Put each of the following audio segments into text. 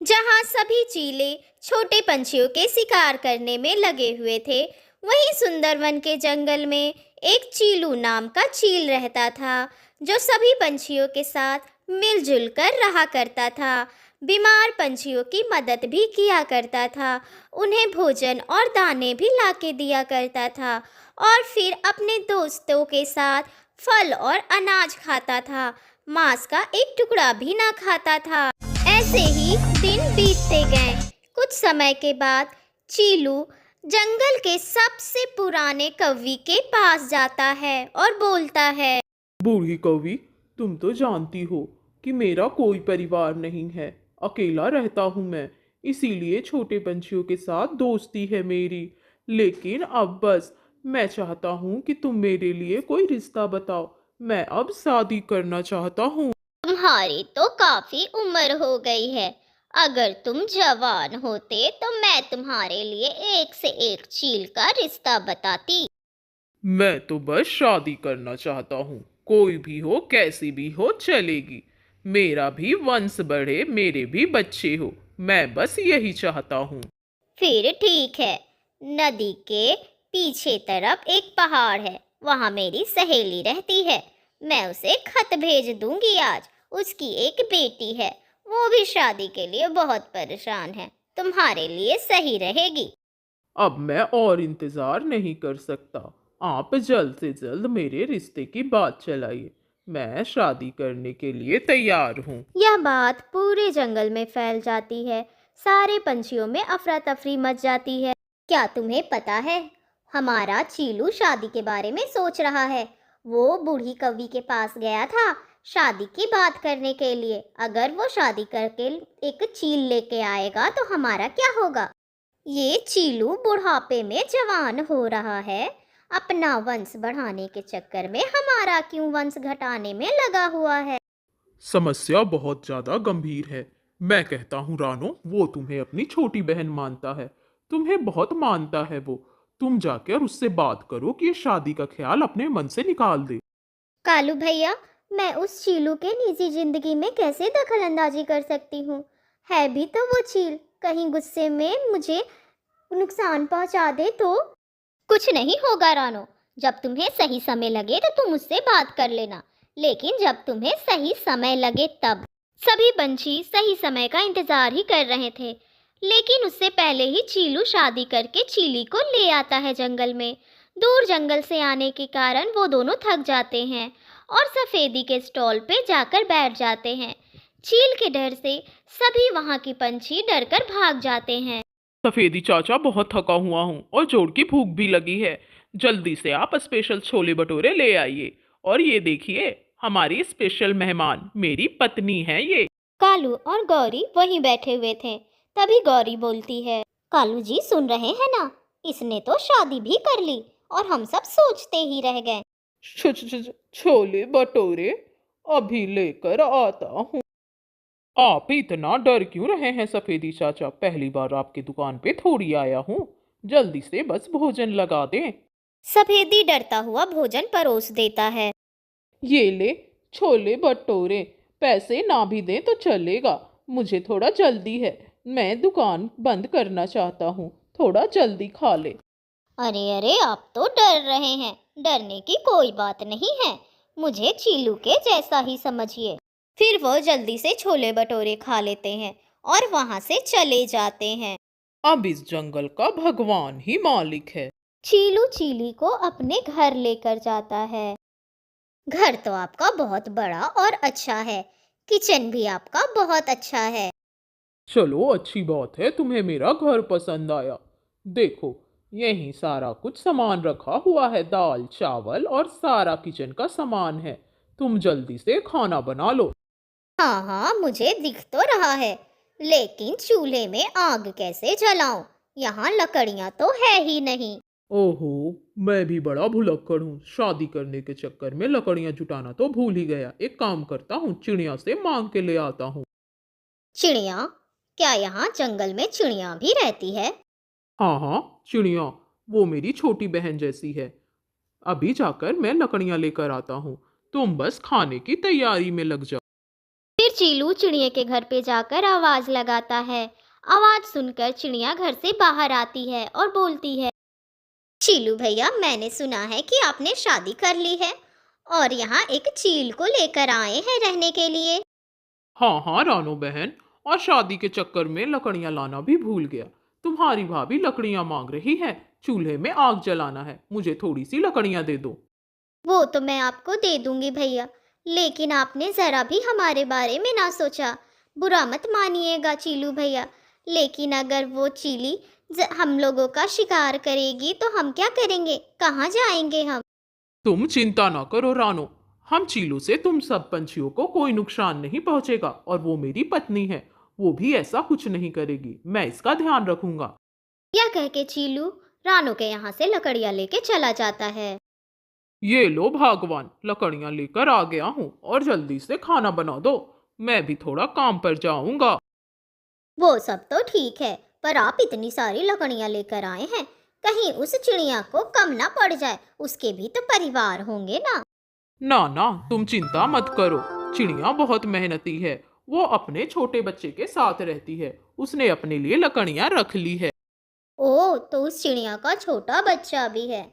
जहाँ सभी चीले छोटे पंछियों के शिकार करने में लगे हुए थे, वहीं सुंदरवन के जंगल में एक चीलू नाम का चील रहता था, जो सभी पंछियों के साथ मिलजुल कर रहा करता था। बीमार पंछियों की मदद भी किया करता था, उन्हें भोजन और दाने भी लाके दिया करता था, और फिर अपने दोस्तों के साथ फल और अनाज खाता था। मांस का एक टुकड़ा भी ना खाता था। ऐसे ही दिन बीतते गए। कुछ समय के बाद चीलू जंगल के सबसे पुराने कवि के पास जाता है और बोलता है, बूढ़ी कौवी, तुम तो जानती हो कि मेरा कोई परिवार नहीं है। अकेला रहता हूँ मैं, इसीलिए छोटे पंछियों के साथ दोस्ती है मेरी। लेकिन अब बस मैं चाहता हूँ कि तुम मेरे लिए कोई रिश्ता बताओ। मैं अब शादी करना चाहता हूँ। तुम्हारी तो काफी उम्र हो गई है। अगर तुम जवान होते तो मैं तुम्हारे लिए एक से एक चील का रिश्ता बताती। मैं तो बस शादी करना चाहता हूँ। कोई भी हो, कैसी भी हो, चलेगी। मेरा भी वंश बढ़े, मेरे भी बच्चे हो। मैं बस यही चाहता हूँ। फिर ठीक है। नदी के पीछे तरफ एक पहाड़ है, वहाँ मेरी सहेली रहती है। मैं उसे खत भेज दूंगी आज। उसकी एक बेटी है, वो भी शादी के लिए बहुत परेशान है। तुम्हारे लिए सही रहेगी। अब मैं और इंतजार नहीं कर सकता। आप जल्द से जल्द मेरे रिश्ते की बात चलाइए। मैं शादी करने के लिए तैयार हूँ। यह बात पूरे जंगल में फैल जाती है। सारे पंछियों में अफरा तफरी मच जाती है। क्या तुम्हें पता है, हमारा चीलू शादी के बारे में सोच रहा है। वो बूढ़ी कवि के पास गया था शादी की बात करने के लिए। अगर वो शादी करके एक चील लेके आएगा तो हमारा क्या होगा। ये चीलू बुढ़ापे में जवान हो रहा है, अपना वंश बढ़ाने के चक्कर में हमारा क्यों वंश घटाने में लगा हुआ है। समस्या बहुत ज्यादा गंभीर है। मैं कहता हूँ रानो, वो तुम्हें अपनी छोटी बहन मानता है। तुम्हें बहुत मानता है वो। तुम जाकर उससे बात करो कि ये शादी का ख्याल अपने मन से निकाल दे। कालू भैया, मैं उस चीलू के निजी जिंदगी में कैसे दखल अंदाजी कर सकती हूँ। है भी तो वो चील, कहीं गुस्से में मुझे नुकसान पहुँचा दे तो। कुछ नहीं होगा रानो। जब तुम्हें सही समय लगे तो तुम मुझसे बात कर लेना, लेकिन जब तुम्हें सही समय लगे तब। सभी पंछी सही समय का इंतजार ही कर रहे थे, लेकिन उससे पहले ही चीलू शादी करके चीली को ले आता है जंगल में। दूर जंगल से आने के कारण वो दोनों थक जाते हैं और सफेदी के स्टॉल पे जाकर बैठ जाते हैं। चील के डर से सभी वहाँ के पंछी डरकर भाग जाते हैं। सफेदी चाचा, बहुत थका हुआ हूँ और जोर की भूख भी लगी है। जल्दी से आप स्पेशल छोले भटूरे ले आइए। और ये देखिए, हमारी स्पेशल मेहमान मेरी पत्नी है ये। कालू और गौरी वहीं बैठे हुए थे। तभी गौरी बोलती है, कालू जी सुन रहे हैं ना, इसने तो शादी भी कर ली और हम सब सोचते ही रह गए। छोले भटूरे अभी लेकर आता हूँ। आप इतना डर क्यों रहे हैं सफेदी चाचा? पहली बार आपकी दुकान पे थोड़ी आया हूँ। जल्दी से बस भोजन लगा दें। सफेदी डरता हुआ भोजन परोस देता है। ये ले छोले भटूरे। पैसे ना भी दें तो चलेगा। मुझे थोड़ा जल्दी है। मैं दुकान बंद करना चाहता हूँ। थोड़ा जल्दी खा ले। अरे अरे, आप तो डर रहे हैं। डरने की कोई बात नहीं है, मुझे चीलू के जैसा ही समझिए। फिर वो जल्दी से छोले भटूरे खा लेते हैं और वहां से चले जाते हैं। अब इस जंगल का भगवान ही मालिक है। चीलू चीली को अपने घर लेकर जाता है। घर तो आपका बहुत बड़ा और अच्छा है, किचन भी आपका बहुत अच्छा है। चलो, अच्छी बात है तुम्हें मेरा घर पसंद आया। देखो, यही सारा कुछ सामान रखा हुआ है। दाल चावल और सारा किचन का सामान है। तुम जल्दी से खाना बना लो। हाँ हाँ, मुझे दिख तो रहा है, लेकिन चूल्हे में आग कैसे जलाऊं? यहाँ लकड़ियाँ तो है ही नहीं। ओहो, मैं भी बड़ा भुलक्कड़ हूँ। शादी करने के चक्कर में लकड़ियाँ जुटाना तो भूल ही गया। एक काम करता हूँ, चिड़िया से मांग के ले आता हूँ। चिड़िया? क्या यहाँ जंगल में चिड़िया भी रहती है? हाँ हाँ, चिड़िया वो मेरी छोटी बहन जैसी है। अभी जाकर मैं लकड़ियाँ लेकर आता हूँ। तुम बस खाने की तैयारी में लग जाओ। फिर चीलू चिड़िया के घर पे जाकर आवाज लगाता है। आवाज सुनकर चिड़िया घर से बाहर आती है और बोलती है, चीलू भैया, मैंने सुना है कि आपने शादी कर ली है और यहाँ एक चील को लेकर आए हैं रहने के लिए। हाँ हाँ रानो बहन, और शादी के चक्कर में लकड़ियां लाना भी भूल गया। तुम्हारी भाभी लकड़ियां मांग रही है, चूल्हे में आग जलाना है, मुझे थोड़ी सी लकड़ियां दे दो। वो तो मैं आपको दे दूंगी भैया, लेकिन आपने जरा भी हमारे बारे में ना सोचा। बुरा मत मानिएगा चीलू भैया, लेकिन अगर वो चीली हम लोगों का शिकार करेगी तो हम क्या करेंगे, कहाँ जाएंगे हम? तुम चिंता ना करो रानो, हम चीलू से तुम सब पंछियों को कोई नुकसान नहीं पहुंचेगा, और वो मेरी पत्नी है, वो भी ऐसा कुछ नहीं करेगी, मैं इसका ध्यान रखूंगा। यह कह के चीलू रानू के यहाँ से लकड़ियाँ लेके चला जाता है। ये लो भगवान, लकड़ियां लेकर आ गया हूँ, और जल्दी से खाना बना दो, मैं भी थोड़ा काम पर जाऊंगा। वो सब तो ठीक है, पर आप इतनी सारी लकड़ियाँ लेकर आए हैं, कहीं उस चिड़िया को कम ना पड़ जाए, उसके भी तो परिवार होंगे ना। ना ना, तुम चिंता मत करो, चिड़िया बहुत मेहनती है, वो अपने छोटे बच्चे के साथ रहती है, उसने अपने लिए लकड़ियां रख ली है। ओ, तो उस चिड़िया का छोटा बच्चा भी है।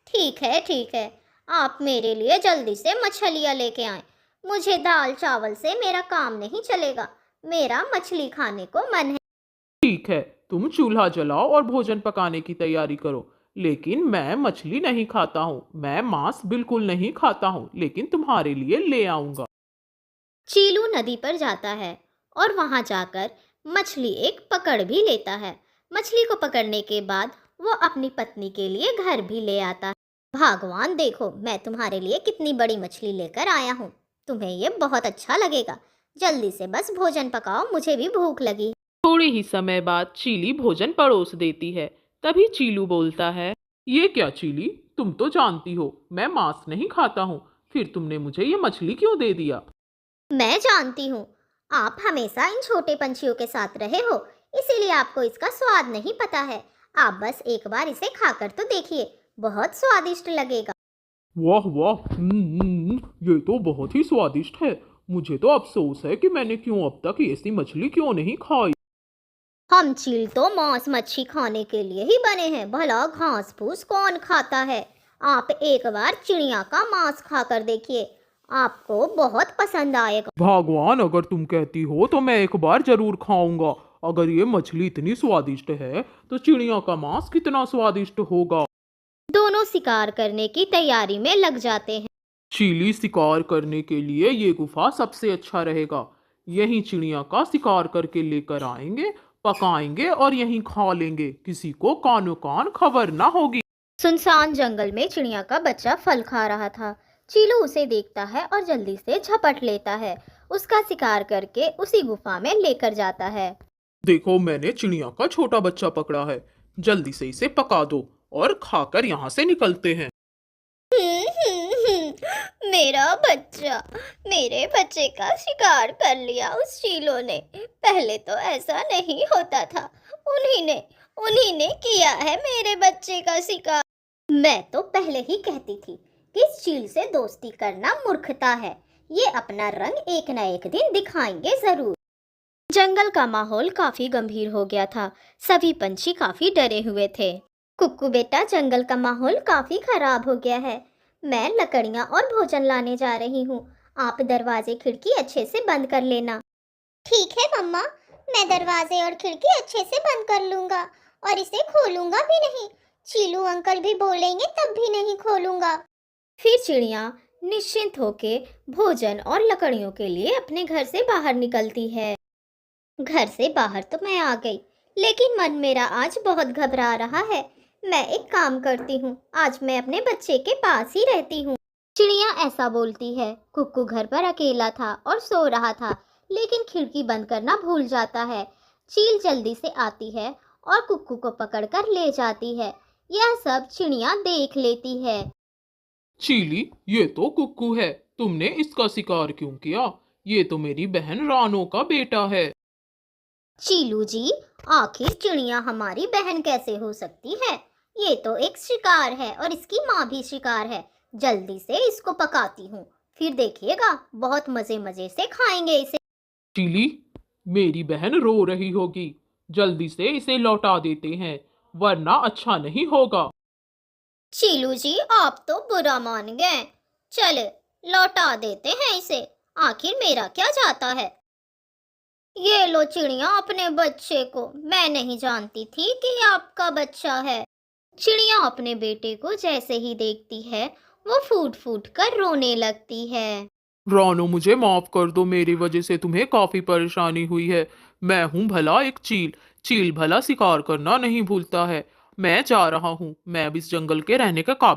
ठीक है ठीक है, आप मेरे लिए जल्दी से मछलियाँ लेके आएं। मुझे दाल चावल से मेरा काम नहीं चलेगा, मेरा मछली खाने को मन है। ठीक है, तुम चूल्हा जलाओ और भोजन पकाने की तैयारी करो, लेकिन मैं मछली नहीं खाता हूँ, मैं मांस बिल्कुल नहीं खाता हूँ, लेकिन तुम्हारे लिए ले आऊंगा। चीलू नदी पर जाता है और वहां जाकर मछली एक पकड़ भी लेता है। मछली को पकड़ने के बाद वो अपनी पत्नी के लिए घर भी ले आता है। भगवान, देखो मैं तुम्हारे लिए कितनी बड़ी मछली लेकर आया हूँ, तुम्हें ये बहुत अच्छा लगेगा। जल्दी से बस भोजन पकाओ, मुझे भी भूख लगी। थोड़े ही समय बाद चीली भोजन परोस देती है। तभी चीलू बोलता है, ये क्या चीली, तुम तो जानती हो मैं मांस नहीं खाता हूँ, फिर तुमने मुझे ये मछली क्यों दे दिया? मैं जानती हूँ, आप हमेशा इन छोटे पंछियों के साथ रहे हो, इसीलिए आपको इसका स्वाद नहीं पता है। आप बस एक बार इसे खाकर तो देखिए, बहुत स्वादिष्ट लगेगा। वाह वाह, ये तो बहुत ही स्वादिष्ट है। मुझे तो अफसोस है कि मैंने क्यों अब तक ऐसी मछली क्यों नहीं खाई। हम चील तो मांस मच्छी खाने के लिए ही बने हैं, भला घास फूस कौन खाता है? आप एक बार चिड़िया का मांस खाकर देखिए, आपको बहुत पसंद आएगा। भगवान, अगर तुम कहती हो तो मैं एक बार जरूर खाऊंगा। अगर ये मछली इतनी स्वादिष्ट है तो चिड़िया का मांस कितना स्वादिष्ट होगा। दोनों शिकार करने की तैयारी में लग जाते हैं। चीली शिकार करने के लिए ये गुफा सबसे अच्छा रहेगा, यहीं चिड़िया का शिकार करके लेकर आएंगे, पकाएंगे और यहीं खा लेंगे, किसी को कानो कान खबर ना होगी। सुनसान जंगल में चिड़िया का बच्चा फल खा रहा था। चीलू उसे देखता है और जल्दी से झपट लेता है, उसका शिकार करके उसी गुफा में लेकर जाता है। देखो, मैंने चिड़िया का छोटा बच्चा पकड़ा है, जल्दी से इसे पका दो और खाकर यहाँ से निकलते हैं। मेरा बच्चा, मेरे बच्चे का शिकार कर लिया उस चीलों ने। पहले तो ऐसा नहीं होता था, उन्हीं ने किया है मेरे बच्चे का शिकार। मैं तो पहले ही कहती थी कि इस चील से दोस्ती करना मूर्खता है। ये अपना रंग एक न एक दिन दिखाएंगे जरूर। जंगल का माहौल काफी गंभीर हो गया था, सभी पंछी काफी डरे हुए थे। कुक्कू बेटा, जंगल का माहौल काफी खराब हो गया है, मैं लकड़ियाँ और भोजन लाने जा रही हूँ, आप दरवाजे खिड़की अच्छे से बंद कर लेना। ठीक है मम्मा, मैं दरवाजे और खिड़की अच्छे से बंद कर लूंगा और इसे खोलूंगा भी नहीं। चीलू अंकल भी बोलेंगे तब भी नहीं खोलूंगा। फिर चिड़िया निश्चिंत होके भोजन और लकड़ियों के लिए अपने घर से बाहर निकलती है। घर से बाहर तो मैं आ गई, लेकिन मन मेरा आज बहुत घबरा रहा है। मैं एक काम करती हूँ, आज मैं अपने बच्चे के पास ही रहती हूँ। चिड़िया ऐसा बोलती है। कुक्कू घर पर अकेला था और सो रहा था, लेकिन खिड़की बंद करना भूल जाता है। चील जल्दी से आती है और कुक्कू को पकड़कर ले जाती है। यह सब चिड़िया देख लेती है। चीली, ये तो कुक्कू है, तुमने इसका शिकार क्यों किया? ये तो मेरी बहन रानो का बेटा है। चीलू जी, आखिर चिड़िया हमारी बहन कैसे हो सकती है? ये तो एक शिकार है और इसकी माँ भी शिकार है। जल्दी से इसको पकाती हूँ, फिर देखिएगा बहुत मजे मजे से खाएंगे इसे। चीली, मेरी बहन रो रही होगी, जल्दी से इसे लौटा देते हैं, वरना अच्छा नहीं होगा। चीलू जी, आप तो बुरा मान गए। चले, लौटा देते हैं इसे, आखिर मेरा क्या जाता है। ये लो चिड़िया अपने बच्चे को। मैं नहीं जानती थी कि ये आपका बच्चा है। चिड़िया अपने बेटे को जैसे ही देखती है वो फूट फूट कर रोने लगती है। रानो, मुझे माफ कर दो, मेरी वजह से तुम्हें काफी परेशानी हुई है। मैं हूं भला एक चील। चील भला शिकार करना नहीं भूलता है। मैं जा रहा हूँ, मैं अब इस जंगल के रहने के काबिल